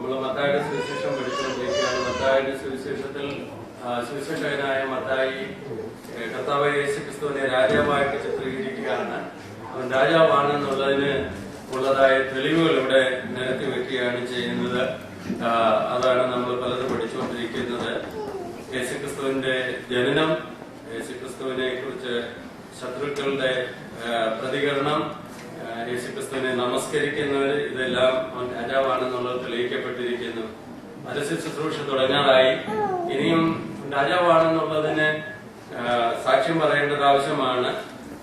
നമ്മൾ മത്തായിയുടെ സുവിശേഷം പഠിച്ചുകൊണ്ടിരിക്കുകയാണ്. മത്തായിയുടെ സുവിശേഷത്തിൽ സുവിശേഷകനായ മത്തായി കർത്താവായ യേശുക്രിസ്തുവിനെ രാജാവായിട്ട് ചിത്രീകരിക്കുകയാണ്. അവൻ രാജാവാണെന്നുള്ളതിന് ഉള്ളതായ തെളിവുകൾ ഇവിടെ നിരത്തി വെക്കുകയാണ് ചെയ്യുന്നത്. അതാണ് നമ്മൾ പലതും പഠിച്ചുകൊണ്ടിരിക്കുന്നത്. യേശുക്രിസ്തുവിന്റെ ജനനം, യേശുക്രിസ്തുവിനെ കുറിച്ച് ശത്രുക്കളുടെ പ്രതികരണം, യേശുക്രിസ്തുവിനെ നമസ്കരിക്കുന്നവർ, ഇതെല്ലാം രാജാവാണെന്നുള്ളത് തെളിയിക്കപ്പെട്ടിരിക്കുന്നു. പരസ്യ ശുശ്രൂഷ തുടങ്ങാറായി. ഇനിയും രാജാവാണെന്നുള്ളതിന് സാക്ഷ്യം പറയേണ്ടത് ആവശ്യമാണ്.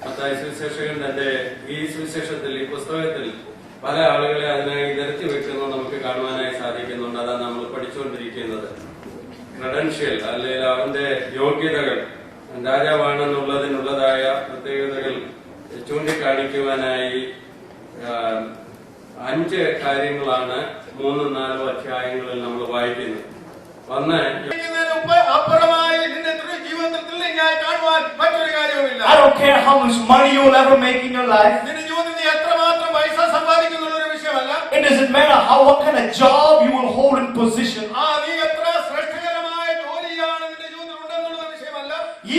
മത്തായി സുവിശേഷകൻ തന്റെ ഈ സുവിശേഷത്തിൽ, ഈ പുസ്തകത്തിൽ പല ആളുകളെ അതിനായി നിരത്തി വെക്കുന്നത് നമുക്ക് കാണുവാനായി സാധിക്കുന്നുണ്ട്. അതാണ് നമ്മൾ പഠിച്ചുകൊണ്ടിരിക്കുന്നത്. ക്രെഡൻഷ്യൽ, അല്ലെങ്കിൽ അവന്റെ യോഗ്യതകൾ, രാജാവാണെന്നുള്ളതിനുള്ളതായ പ്രത്യേകതകൾ ചൂണ്ടിക്കാണിക്കുവാനായി 5 കാര്യങ്ങളാണ് 3-4 അധ്യായങ്ങളിൽ നമ്മൾ വായിക്കുന്നത്. I don't care how much money you will ever make in your life. It doesn't matter what kind of job you will hold in position.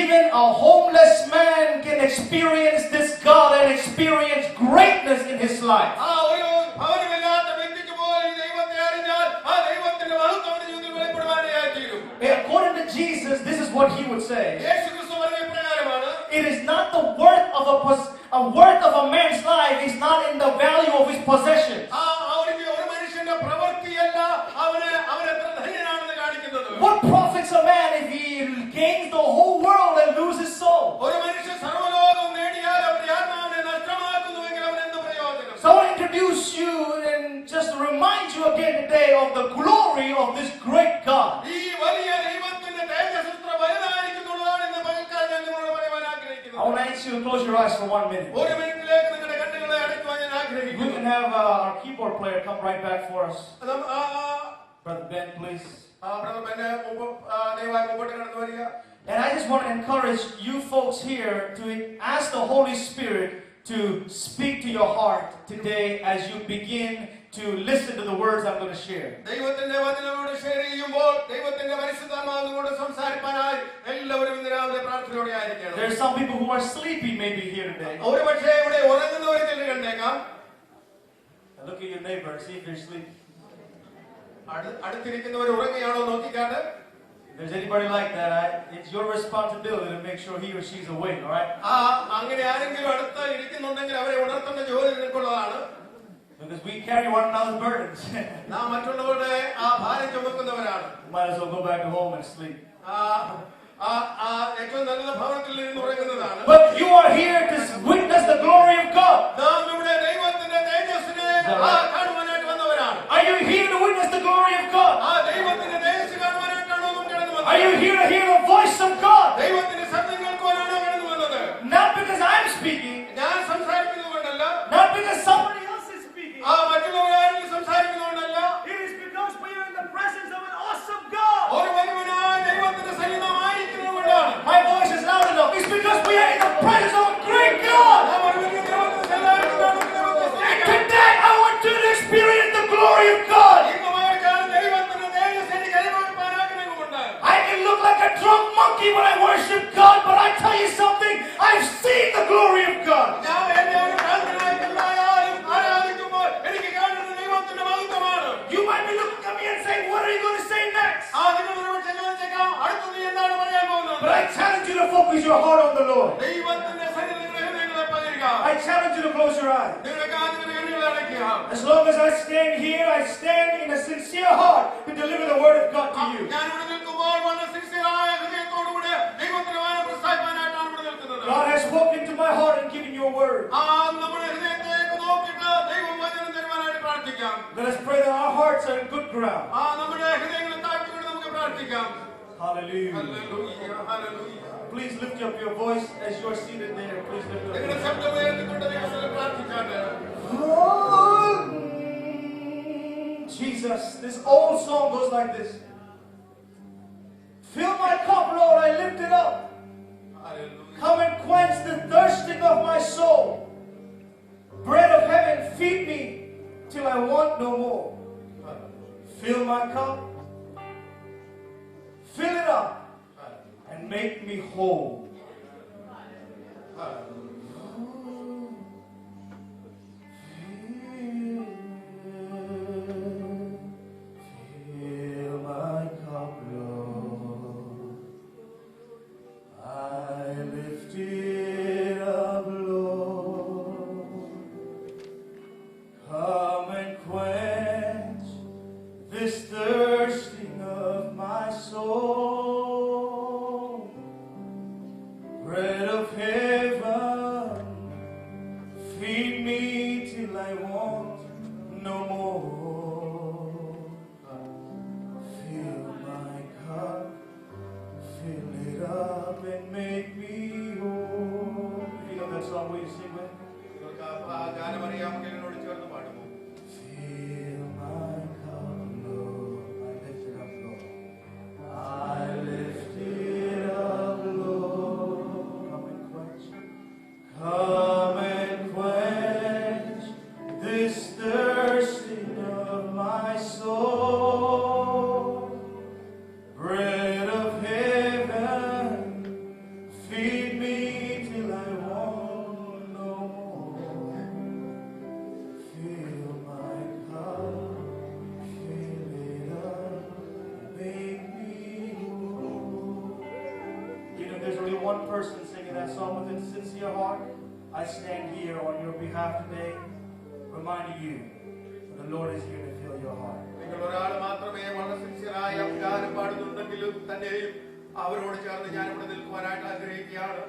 Even a homeless man can experience this God and experience greatness in his life. According to Jesus, this is what he would say. It is not the worth of a man's life is not in the value of his possessions. What profits a man if he gains the whole world and loses his soul? So I want to introduce you and just remind you again today of the glory of this great God. I want to ask you to close your eyes for 1 minute. We can have our keyboard player come right back for us. Brother Ben, please. And I just want to encourage you folks here to ask the Holy Spirit to speak to your heart today as you begin to listen to the words I'm going to share. There are some people who are sleepy maybe here today. Look at your neighbor, see if they're sleeping. If there's anybody like that, it's your responsibility to make sure he or she's awake, all right? Because we carry one another's burdens. Might as well go back home and sleep. But you are here to witness the glory of God. Are you here to witness the glory of God? Are you here to hear the voice of God? Not because I'm speaking, not because somebody else is speaking. It is because we are in the presence of an awesome God. My voice is loud enough. It's because we are in the presence of a great God. And today I want you to experience the glory of God. I can look like a drunk monkey when I worship God, but I tell you something, I've seen the glory of God. You might be looking at me and saying, what are you going to say next? But I challenge you to focus your heart on the Lord. I challenge you to close your eyes. As long as I stand here, I stand in a sincere heart to deliver the word of God to you. God has spoken to my heart and given you a word. Let us pray that our hearts are in good ground. Hallelujah. Hallelujah. Please lift up your voice as you are seated there. Please lift up your voice. Jesus, this old song goes like this. Fill my cup, Lord, I lift it up. Come and quench the thirsting of my soul. Bread of heaven, feed me till I want no more. Fill my cup. Fill it up. And make me whole. Fill my cup, Lord. I lift it up, Lord. Come and quench this thirsting of my soul. Bread of heaven, feed me till I want no more. Fill my cup, fill it up and make me whole. If you know that song, will you sing with me? Fill my cup, Lord. I lift it up, Lord. Come and quench this thirsting of my soul. Bread of heaven, feed me till I want no more. Fill my cup, fill it up, make me whole. You know, there's only one person singing that song with a sincere heart. I stand here on your behalf today, reminding you that the Lord is here to fill your heart. അവരോട് ചേർന്ന് ഞാൻ ഇവിടെ നിൽക്കുവാനായിട്ട് ആഗ്രഹിക്കുകയാണ്.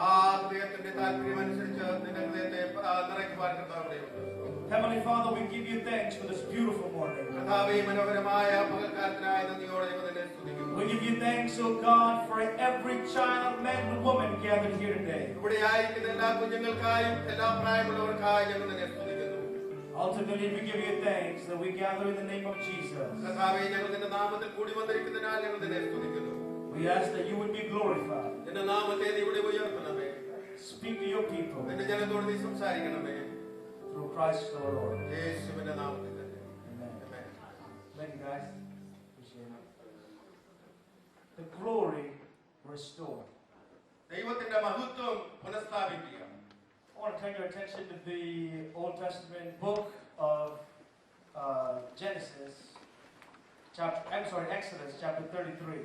ആ ഹൃദയത്തിന്റെ താല്പര്യമനുസരിച്ച് നിന്റെ ഹൃദയത്തെ നിറയ്ക്കുവാൻ കർത്താവിനെയുണ്ട്. Heavenly Father, we give you thanks for this beautiful morning. കർത്താവേ, മനോഹരമായ പകൽക്കാലത്തിനായി നന്ദിയോടെ ഞങ്ങൾ നിന്നെ സ്തുതിക്കുന്നു. We give you thanks, O God, for every child, man and woman gathered here today. ഇവിടെ ആയിരിക്കുന്ന എല്ലാ കുഞ്ഞുങ്ങൾക്കായും എല്ലാ പ്രായമുള്ളവർക്കായും ഞങ്ങൾ നിന്നെ സ്തുതിക്കുന്നു. Ultimately, we give you thanks that we gather in the name of Jesus. കർത്താവേ, ഞങ്ങൾ നിന്റെ നാമത്തിൽ കൂടി വന്നിരിക്കുന്നതിനാൽ ഞങ്ങൾ നിന്നെ സ്തുതിക്കുന്നു. We ask that you would be glorified. നിന്റെ നാമത്തെ നീ ഇവിടെ ഉയർത്തണമേ. Speak to your people നിന്റെ ജനത്തോട് നീ സംസാരിക്കണമേ. through Christ our Lord. യേശുവിന്റെ നാമത്തിൽ തന്നെ. Amen. Amen. Thank you, guys. Appreciate it. The glory restored. ദൈവത്തിന്റെ മഹത്വം പുനഃസ്ഥാപിക്കുക. I want to turn your attention to the Old Testament book of Exodus chapter 33.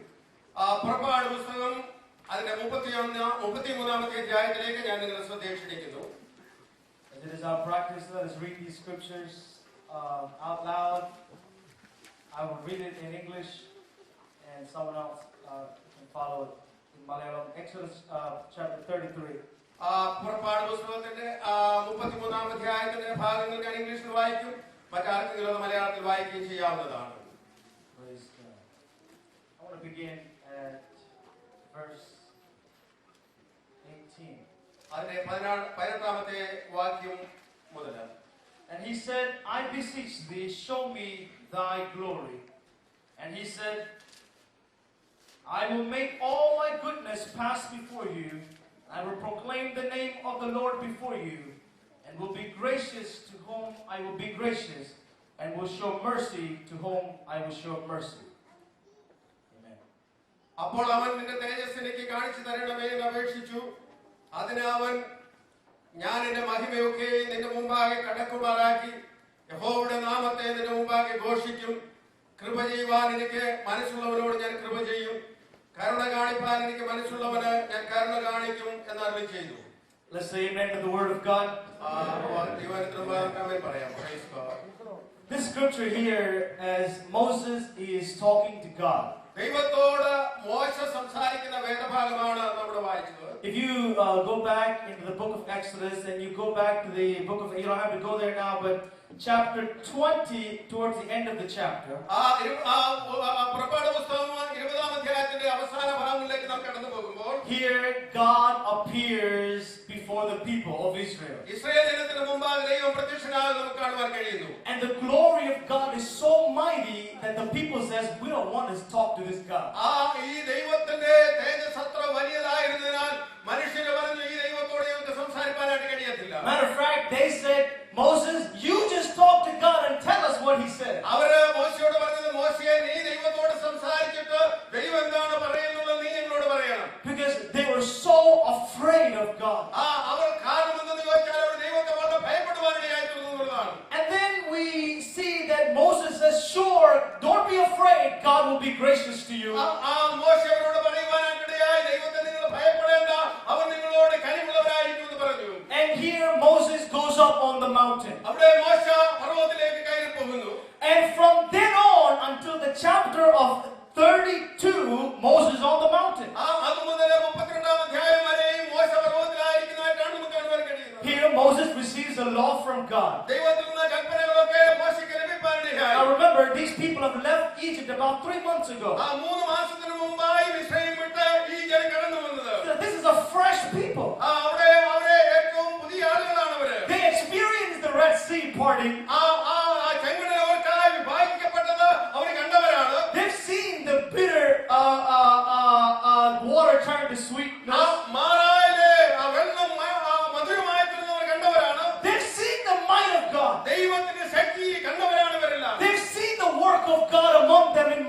പുറപ്പാട് പുസ്തകം അതിന്റെ 33-ാമത്തെ അധ്യായത്തിലേക്ക് ഞാൻ നിങ്ങളെ ശ്രദ്ധ ക്ഷണിക്കുന്നു. As it is our practice, let us read these scriptures out loud. I will read it in English, and someone else can follow it in Malayalam. Exodus chapter 33. പുറപ്പാട് പുസ്തകത്തിന്റെ 33-ാം അധ്യായത്തിന്റെ ഭാഗങ്ങൾ ഞാൻ ഇംഗ്ലീഷിൽ വായിക്കും, മറ്റാർക്കെങ്കിലും അത് മലയാളത്തിൽ വായിക്കുകയും ചെയ്യാവുന്നതാണ്. Praise God. I want to begin at verse 18. അതിന്റെ 18-ാമത്തെ വാക്യം മുതൽ. And he said, I beseech thee, show me thy glory. And he said, I will make all my goodness pass before you. I will proclaim the name of the Lord before you, and will be gracious to whom I will be gracious, and will show mercy to whom I will show mercy. Amen. അപ്പോൾ അവൻ നിന്റെ തേജസ് എനിക്ക് കാണിച്ചു തരണമേ എന്ന് അപേക്ഷിച്ചു. അതിന് അവൻ, ഞാൻ എന്റെ മഹിമയൊക്കെ നിന്റെ മുമ്പാകെ കടക്കുമാറാക്കി യഹോവയുടെ നാമത്തെ നിന്റെ മുമ്പാകെ ഘോഷിക്കും. കൃപ ചെയ്യുവാൻ എനിക്ക് മനസ്സുള്ളവരോട് ഞാൻ കൃപ ചെയ്യും, കരുണ കാണിപ്പാൻ എനിക്ക് മനസ്സുള്ളവന് ഞാൻ കരുണ കാണിക്കും എന്ന് അരുളി ചെയ്തു. Let's say amen to the word of God. This scripture here, as Moses is talking to God. If you go back into the book of Exodus and you go back to the book of, you don't have to go there now, but chapter 20, towards the end of the chapter. Here God appears before the people of Israel. And the glory of God is so mighty that the people says, we don't want to talk to this God. Matter of fact, they said, Moses, you just talk to God and tell us what he said. God will be gracious to you. ആ മോശെ അവരോട് പറയുവാനായിട്ടിടയായി, ദൈവത്തെ നിങ്ങൾ ഭയപ്പെടേണ്ട, അവൻ നിങ്ങളോട് കനിവുള്ളവരായിരിക്കും എന്ന് പറഞ്ഞു. And here Moses goes up on the mountain. അവിടെ മോശ പർവ്വതത്തിലേക്ക് കയറി പോകുന്നു. And from then on until the chapter of 32, Moses on the mountain. അത് മുതൽ 32-ാം അധ്യായം വരെയും മോശ പർവ്വതത്തിലായിരിക്കുന്നതായിട്ടാണ് നമുക്ക് കാണുവാൻ കഴിയുന്നത്. Here Moses receives the law from God. ദൈവത്തിൽ നിന്ന് കൽപ്പനകളൊക്കെ മോശയ്ക്ക് ലഭിക്കാനിടയായി. Now remember, these people have left Egypt about 3 months ago. 3 മാസത്തിന് മുമ്പായി മിസ്രയീം വിട്ട് ഈ ജനം കടന്നു വന്നത്. This is a fresh people. അവരെ ഏറ്റവും പുതിയ ആളുകളാണ് അവര്. They experienced the Red Sea parting. ചെങ്കടൽ അവർക്കായി വിഭാഗിക്കപ്പെട്ടത് അവർ കണ്ടവരാണ്. They've seen the bitter water turn to sweetness. മാറായിലെ വെള്ളം മധുരമായി തീർന്നവർ കണ്ടവരാണ്. They've seen the might of God. ദൈവത്തിന്റെ ശക്തി കണ്ടവരാണ് ഇവരെല്ലാം. They've seen the work of God among them in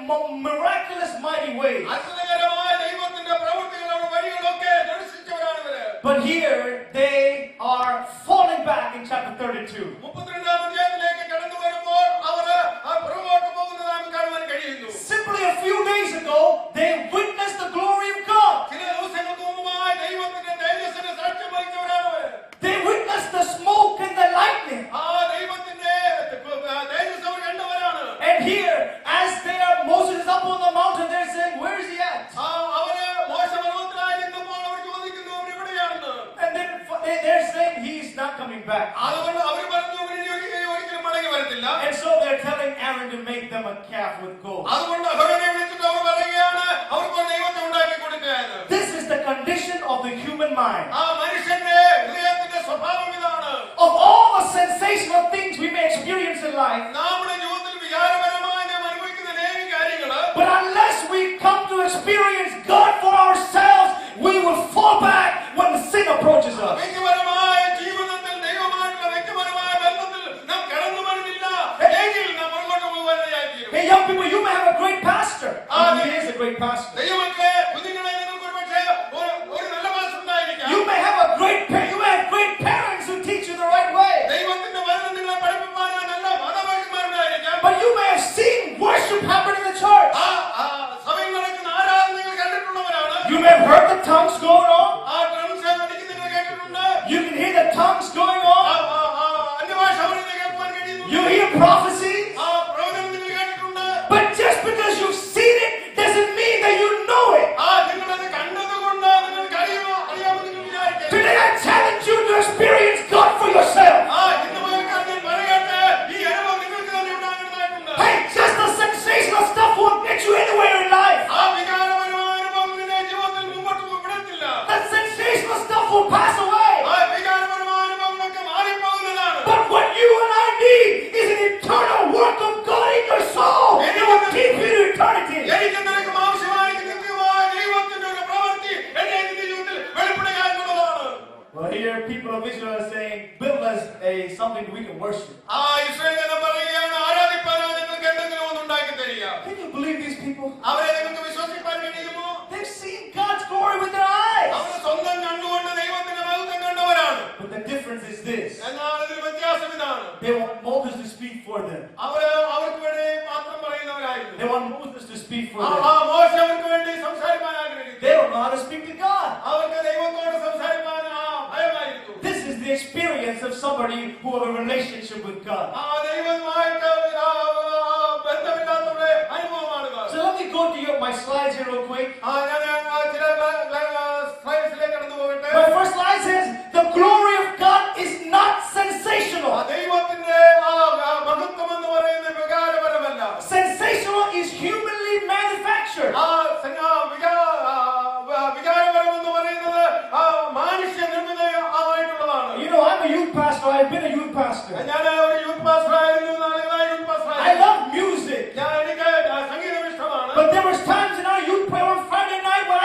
miraculous, mighty ways. അത്ഭുതകരമായ ദൈവത്തിന്റെ പ്രവൃത്തികളുടെ വഴികളൊക്കെ ദർശിച്ചവരാണ് ഇവര്. But here they are falling back in chapter 32. 32-ാം അധ്യായത്തിലേക്ക് കടന്നു വരുമ്പോൾ അവർ പുറകോട്ട് പോകുന്നത് നാം കാണുവാൻ കഴിയുന്നു. Simply a few days ago, they witnessed the glory of God. ചില ദിവസങ്ങൾക്ക് മുമ്പായി ദൈവത്തിന്റെ തേജസ്സിന് സാക്ഷ്യം വഹിച്ചവരാണ് അവര്. They witnessed the smoke and the lightning. ദൈവത്തിന്റെ തേജസ് അവർ കണ്ടവരാണ്. And here, as Moses is up on the mountain, they're saying, where is he at? അവര് മോശ പർവ്വതത്തിലായി നിന്നപ്പോൾ അവർ ചോദിക്കുന്നു, അവർ എവിടെയാണെന്ന്. And then they're saying he's not coming back. അതുകൊണ്ട് അവർ പറഞ്ഞു, ഒരിക്കലും മടങ്ങി വരത്തില്ല. And so they're telling Aaron to make them a calf with gold. അതുകൊണ്ട് അഹരോനെ വിളിച്ചിട്ട് അവർ പറയുകയാണ്, അവർക്ക് ഒരു ദൈവത്തെ ഉണ്ടാക്കി കൊടുക്കുകയാണ്. This is the condition of the human mind. മനുഷ്യന്റെ ഹൃദയത്തിന്റെ സ്വഭാവം ഇതാണ്. Of all the sensational things we may experience in life, നമ്മുടെ ജീവിതത്തിൽ വികാരപരമായി നാം അനുഭവിക്കുന്ന അനേക കാര്യങ്ങള്, but unless we come to experience God for ourselves, we will fall back when the sin approaches us. വ്യക്തിപരമായ ജീവിതത്തിൽ ദൈവമായിട്ടുള്ള വ്യക്തിപരമായ ബന്ധത്തിൽ നാം കടന്നു വരുന്നില്ല എങ്കിൽ നാം പുറകോട്ട് പോകുവാനിടയായിത്തീരും. Hey young people, you may have a great pastor. He is a great pastor. ദൈവമക്കളെ, കുഞ്ഞുങ്ങളെ, നിങ്ങൾക്ക് ഒരുപക്ഷേ ഒരു നല്ല പാസ്റ്റർ ഉണ്ടായിരിക്കാം. You may have great parents who teach you the right way. ദൈവത്തിന്റെ വചനം നിങ്ങളെ പഠിപ്പിക്കാൻ നല്ല മാതാപിതാക്കന്മാരുണ്ടായിരിക്കാം. But you may have seen worship happen in the church. സഭയിൽ നടക്കുന്ന ആരാധന നിങ്ങൾ കണ്ടിട്ടുള്ളവരാണ്. You may have heard the tongues going on. Drums അടിക്കുന്നത് നിങ്ങൾ കേട്ടിട്ടുണ്ട്. You can hear the tongues going on. അന്യഭാഷ കേൾക്കുവാൻ കഴിയുന്നു. You hear prophecies. പ്രവചനം നിങ്ങൾ കേട്ടിട്ടുണ്ട്. But just because you've seen it doesn't mean that you know it. നിങ്ങളത് കണ്ടതുകൊണ്ട് നിങ്ങൾക്ക് അറിയാമെന്ന് നിങ്ങൾ വിചാരിക്കരുത്. Today I challenge you to experience God for yourself. ഇന്ന് മുതൽക്ക് ഞാൻ പറയട്ടെ, ഈ അനുഭവം നിങ്ങൾക്ക് തന്നെ ഉണ്ടാകേണ്ടതായിട്ടുണ്ട്. Hey, just the sensational stuff won't get you anywhere in life. വികാരപരമായ അനുഭവം നിന്റെ ജീവിതത്തിൽ മുമ്പോട്ട് വിടത്തില്ല. The sensational stuff will pass away. വികാരപരമായ അനുഭവങ്ങളൊക്കെ മാറിപ്പോകുന്നതാണ്. But what you and I need is an eternal work of God in your soul. It will keep you to eternity. എനിക്ക് നിനക്ക് ആവശ്യമായ നിത്യമായ ദൈവത്തിന്റെ ഒരു പ്രവൃത്തി എന്റെ ജീവിതത്തിൽ വെളിപ്പെടുകയായിട്ടുള്ളതാണ്. Well, here people of Israel are saying, build us something we can worship. Israel ജനം പറയുകയാണ്, ആരാധിപ്പാനായി നിങ്ങൾക്ക് എന്തെങ്കിലും ഒന്ന് ഉണ്ടാക്കി തരിക. Can you believe these people? അവരെ നിങ്ങൾക്ക് വിശ്വസിക്കാൻ കഴിയുമോ? They've seen God's glory with their eyes. അവർ സ്വന്തം കണ്ടുകൊണ്ട് ദൈവത്തിന്റെ മഹത്വം കണ്ടവരാണ്. But the difference is this. എന്നാൽ ഇതിൽ വ്യത്യാസം ഇതാണ്. They want Moses to speak for them. അവർക്ക് വേണ്ടി മാത്രം പറയുന്നവരായിരുന്നു. They want Moses to speak for them. മോശ അവർക്ക് വേണ്ടി സംസാരിക്കാൻ ആഗ്രഹിച്ചു. They don't know how to speak to God. അവർക്ക് ദൈവത്തോട് സംസാരിക്കാൻ ഭയമായിരുന്നു. This is the experience of somebody who have a relationship with God. ദൈവവുമായിട്ട് ബന്ധമില്ലാത്തവരുടെ അനുഭവമാണ്. So let me go to my slides here real quick. My first slide says, the glory of God is not sensational. Sensational is humanly manufactured. You know, I'm a youth pastor. I've been a youth pastor. I love music. But there was times in our youth prayer on Friday night when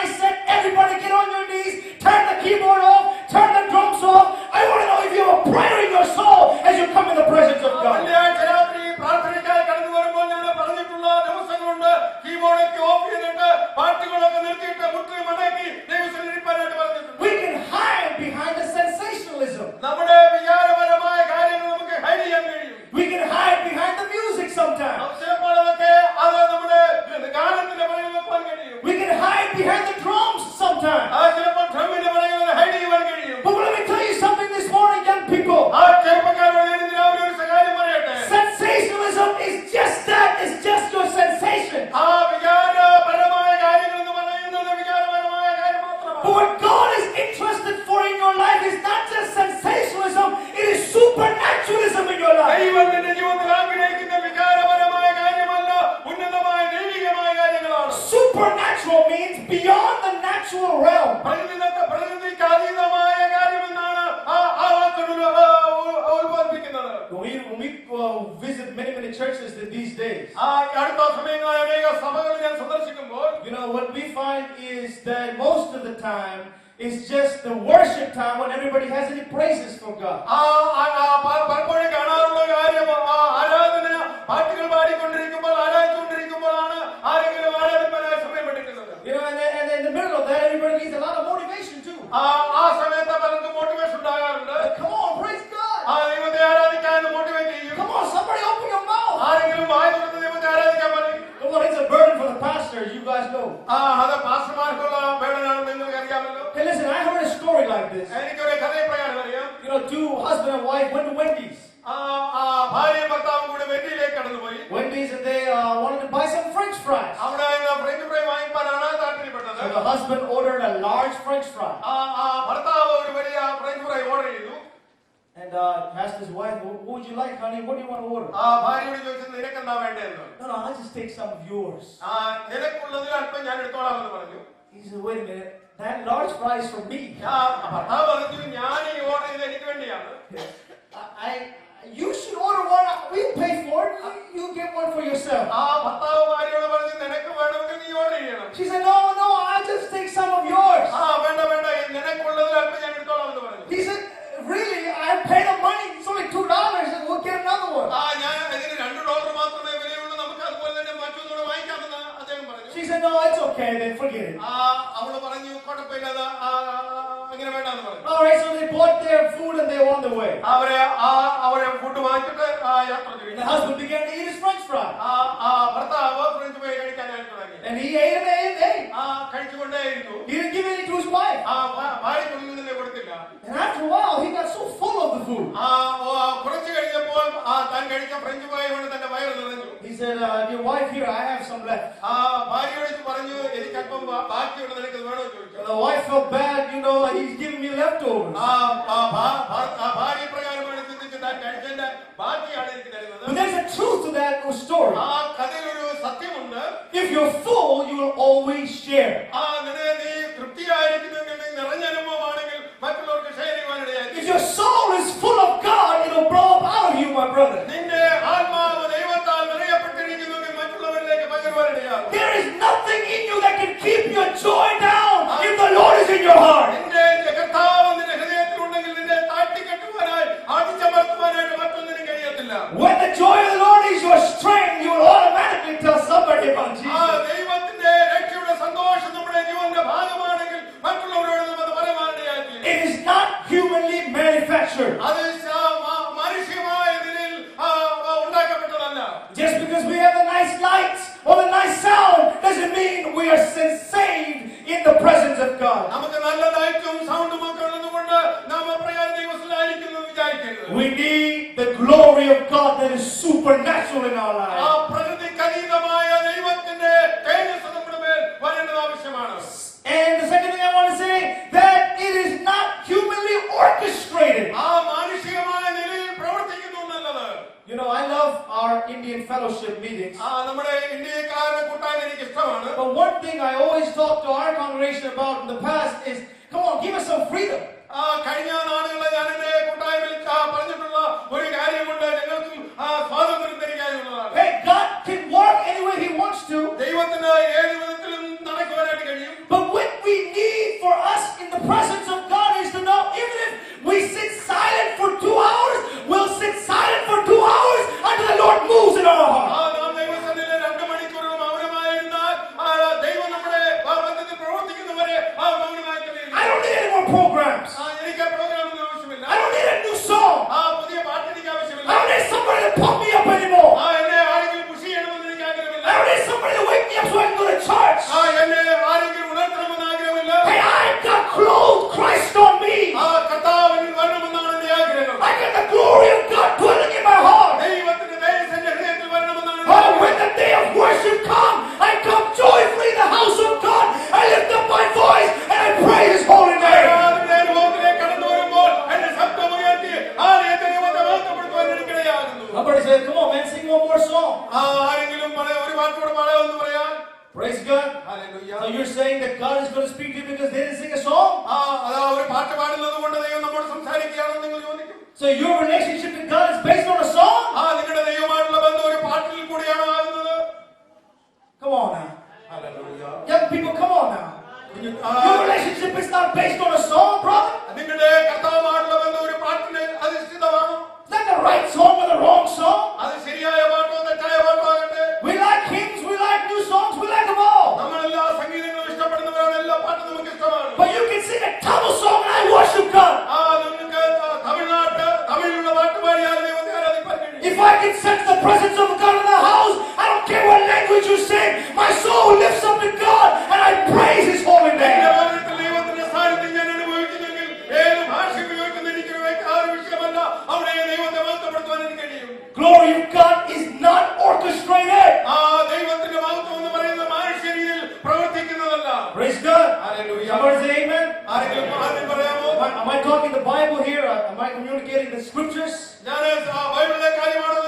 supernatural means beyond the natural realm. പ്രകൃതിക്ക് അതീതമായ കാര്യമെന്നാണ് ആ വാക്കുകൾ ഉത്ബോധിപ്പിക്കുന്നത്. When we visit many churches these days, അടുത്ത സമയങ്ങളിൽ അനേക സഭകൾ ഞാൻ സന്ദർശിക്കുമ്പോൾ, what we find is that most of the time it's just the worship time when everybody has any praises for God. പലപ്പോഴും കാണാറുള്ള കാര്യം ആരാധന പാട്ടുകൾ പാടിക്കൊണ്ടിരിക്കുമ്പോൾ ആരാധിച്ചുകൊണ്ടിരിക്കുമ്പോഴാണ് ആരെങ്കിലും ആരാധനപരമായ സമയം എടുക്കുന്നത്. And in the middle of that, everybody needs a lot of motivation too. ആ സമയത്ത് പലർക്കും മോട്ടിവേഷൻ ഉണ്ടാകാറുണ്ട്. Come on, praise God. ദൈവത്തെ ആരാധിക്കാൻ മോട്ടിവേറ്റ് ചെയ്യും. Come on, somebody open your mouth. ആരെങ്കിലും വായ തുറന്ന് ദൈവത്തെ ആരാധിക്കാൻ പറയും. Come on, it's a burden for the pastors, you guys know. അത് പാസ്റ്റർമാർക്കുള്ള വേദനയാണെന്ന് നിങ്ങൾക്ക് അറിയാമല്ലോ. Hey, listen, I heard a story like this. എനിക്കൊരു കഥയെപ്രകാരം അറിയാം. Two husband and wife went to Wendy's. ഭാര്യയും ഭർത്താവും കൂടെ വെന്റിയിലേക്ക് കടന്നുപോയി. Wendy's, and they wanted to buy some French fries. അവിടെ ഫ്രഞ്ച് ഫ്രൈ വാങ്ങിക്കാനാണ് താല്പര്യപ്പെട്ടത്. So the husband ordered a large French fry. ഭർത്താവ് ഒരു വലിയ ഫ്രഞ്ച് ഫ്രൈ ഓർഡർ ചെയ്തു. And asked his wife, "What would you like, honey? What do you want to order?" ഭാര്യയോട് ചോദിച്ചത് നിനക്ക് എന്താ വേണ്ടതെന്ന്. No, I'll just take some of yours. നിനക്കുള്ളതിൽ അല്പം ഞാൻ എടുത്തോളാം എന്ന് പറഞ്ഞു. He said, "Wait a minute, that large fry is for me." ഭർത്താവ് പറഞ്ഞു, ഞാൻ ഈ ഓർഡർ ചെയ്ത് എനിക്ക് വേണ്ടിയാണ്. You should order one. We'll pay for it. You get one for yourself. ഭർത്താവ് ഭാര്യയോട് പറഞ്ഞു, നിനക്ക് വേണമെങ്കിൽ നീ ഓർഡർ ചെയ്യണം. She said, "No, I'll just take some of yours." വേണ്ട നിനക്കുള്ളതിൽ അല്പം ഞാൻ എടുത്തോളാം എന്ന് പറഞ്ഞു. He said, "Really? I paid the money. It's only $2, and we'll get another one." ഞാൻ ഇതിന് $2 മാത്രമേ വിലയുള്ളൂ, നമുക്ക് അതുപോലെ തന്നെ മറ്റൊന്നുകൂടെ വാങ്ങിക്കാമെന്ന് അദ്ദേഹം പറഞ്ഞു. She said, "No, it's okay. Then forget it." അവള് പറഞ്ഞു, കുഴപ്പമില്ലാതെ അങ്ങനെ വേണ്ടെന്ന് പറഞ്ഞു. All right, so they bought their food and they were on the way. അവരെ ഫുഡ് വാങ്ങിച്ചിട്ട് യാത്ര ചെയ്തു. The husband began to eat his French fry. ഭർത്താവ് ഫ്രഞ്ച് ഫ്രൈ കഴിക്കാനായിട്ട് തുടങ്ങി. And he ate and ate and ate. കഴിച്ചുകൊണ്ടേയിരുന്നു. He didn't give any to his wife. ഭാര്യയ്ക്കൊന്നും തന്നെ കൊടുത്തില്ല. And after a while, he got so full of the food. കുറച്ച് കഴിഞ്ഞപ്പോൾ താൻ കഴിച്ച French fry കൊണ്ട് തന്റെ വയറ് നിറഞ്ഞു. He said, "Your wife here, I have some left." ഭാര്യയോട് പറഞ്ഞു, എനിക്ക് അല്പം ബാക്കിയുണ്ട്, നിനക്ക് വേണോ ചോദിച്ചു. The wife felt bad, he's giving me leftovers. ഭാര്യ പ്രകാരമാണ് ചിന്തിച്ച് താൻ കഴിച്ചതിന്റെ ബാക്കിയാണ് എനിക്ക് തരുന്നത്. But there's a truth to that story. കഥയിലൊരു സത്യമുണ്ട്. If you're full, you will always share. നീ തൃപ്തിയായിരിക്കുന്നെങ്കിൽ നിറഞ്ഞ അനുഭവമാണെങ്കിൽ മറ്റുള്ളവർക്ക് share ചെയ്യാനിടയായി. If your soul is full of God, it'll blow up out of you, my brother. നിന്റെ ആത്മാവ് ദൈവത്താൽ നിറയപ്പെട്ടിരിക്കുന്നെങ്കിൽ മറ്റുള്ളവരിലേക്ക് പകരുവാനിടയാകും. There is nothing in you that can keep your joy down if the Lord is in your heart. നിന്റെ കർത്താവ് നിന്റെ ഹൃദയത്തിലുണ്ടെങ്കിൽ നിന്നെ താഴ്ത്തിക്കെട്ടുവാനായി അടിച്ചമർത്തുവാനായിട്ട് മറ്റൊന്നിനും കഴിയത്തില്ല. When the joy of the Lord is your strength, you will automatically tell somebody about Jesus. ദൈവത്തിന്റെ രക്ഷയുടെ സന്തോഷം നമ്മുടെ ജീവന്റെ ഭാഗമാണെങ്കിൽ മറ്റുള്ളവരോട് നമ്മൾ പറയാനിടയാക്കി. It is not humanly manufactured. അത് മാനുഷികമായ നിലയിൽ ഉണ്ടാക്കപ്പെട്ടതല്ല. Just because we have the nice lights or the nice sound doesn't mean we are saved in the presence of God. നമുക്ക് നല്ല ലൈറ്റും സൗണ്ടും ഒക്കെ ഉള്ളതുകൊണ്ട് നാം അപ്രകാരം ദൈവത്തിലായിരിക്കുന്നു വിചാരിക്കരുത്. We need the glory of God that is supernatural in our lives. പ്രകൃതിക്കതീതമായ ദൈവത്തിന്റെ തേജസ്സ് നമ്മുടെ മേൽ വരേണ്ടത് ആവശ്യമാണ്. And the second thing I want to say, that it is not humanly orchestrated. മാനുഷികമായ നിലയിൽ പ്രവർത്തിക്കുന്നു എന്നുള്ളത്. I love our Indian fellowship meetings. നമ്മുടെ ഇന്ത്യക്കാരുടെ കൂട്ടായ്മ എനിക്ക് ഇഷ്ടമാണ്. But one thing I always talk to our congregation about in the past is, come on, give us some freedom. കഴിഞ്ഞ നാളുകളിൽ ഞാൻ എന്റെ കൂട്ടായ്മയിൽ പറഞ്ഞിട്ടുള്ള ഒരു കാര്യമുണ്ട്, ഞങ്ങൾക്കും സ്വാതന്ത്ര്യം തരികയുള്ളതാണ്. Hey, God can work any way He wants to. ദൈവത്തിന് ഏത് വിധത്തിലും നടക്കുവാനായിട്ട് കഴിയും. But what we need for us in the presence of God is to know, even if we sit silent for 2 hours, we'll sit silent for 2 hours until the Lord moves in our heart. നാം ദൈവസന്നിധിയിൽ 2 മണിക്കൂറും മൗനമായിരുന്നാൽ ദൈവം നമ്മുടെ ബന്ധത്തിൽ പ്രവർത്തിക്കുന്നവരെ മൗനമായി കഴിയും. I don't need any more programs. എനിക്ക് പ്രോഗ്രാമൊന്നും ആവശ്യമില്ല. I don't need a new song. പുതിയ പാട്ട് എനിക്ക് ആവശ്യമില്ല. I don't need Praise God. Hallelujah. So you're saying that God is going to speak to you because they didn't sing a song? അതാ ഒരു പാട്ട് പാടുന്നത് കൊണ്ട് ദൈവം നമ്മോട് സംസാരിക്കുകയാണെന്ന് നിങ്ങൾ ചോദിക്കും. So your relationship with God is based on a song? നിങ്ങളുടെ ദൈവമായിട്ടുള്ള ബന്ധം ഒരു പാട്ടിൽ കൂടിയാണോ ആകുന്നത്? Come on now. Hallelujah. Young people, come on now. Your relationship is not based on a song, brother. നിങ്ങളുടെ കർത്താവുമായിട്ടുള്ള ബന്ധം ഒരു പാട്ടിന് അധിഷ്ഠിതമാണോ? Is that the right song or the wrong song? അത് ശരിയായ പാട്ടോ തെറ്റായ പാട്ടോ ആകട്ടെ. We like hymns, we like new songs, we like them all. നമ്മളെല്ലാ സംഗീതങ്ങളും ഇഷ്ടപ്പെടുന്നവരാണ്, എല്ലാ പാട്ടും നമുക്ക് ഇഷ്ടമാണ്. But you can sing a Tamil song and I worship God. നിങ്ങൾക്ക് തമിഴിലുള്ള പാട്ട് പാടിയാൽ ദൈവത്തെ ആരാധിക്കാൻ കഴിയും. If I can sense the presence of God in the house, I don't care what language you sing. My soul lifts up to God and I praise His holy name. ദൈവത്തിന്റെ സാന്നിധ്യം ഞാൻ അനുഭവിക്കുന്നെങ്കിൽ ഏത് ഭാഷ ഉപയോഗിക്കുന്ന എനിക്ക് വിഷയമല്ല. അവിടെ ദൈവത്തെ മഹത്വപ്പെടുത്താൻ എനിക്ക് കഴിയും. Glory of God is not orchestrated. ദൈവത്തിന്റെ മഹത്വം എന്ന് പറയുന്നത് മനുഷ്യ രീതിയിൽ പ്രവർത്തിക്കുന്നതല്ല. Praise God. Hallelujah. Somebody say amen. ആരെങ്കിലും ആദ്യം പറയാമോ? Am I talking the Bible here? Am I communicating the scriptures? ഞാൻ ബൈബിളിലെ കാര്യമാണ്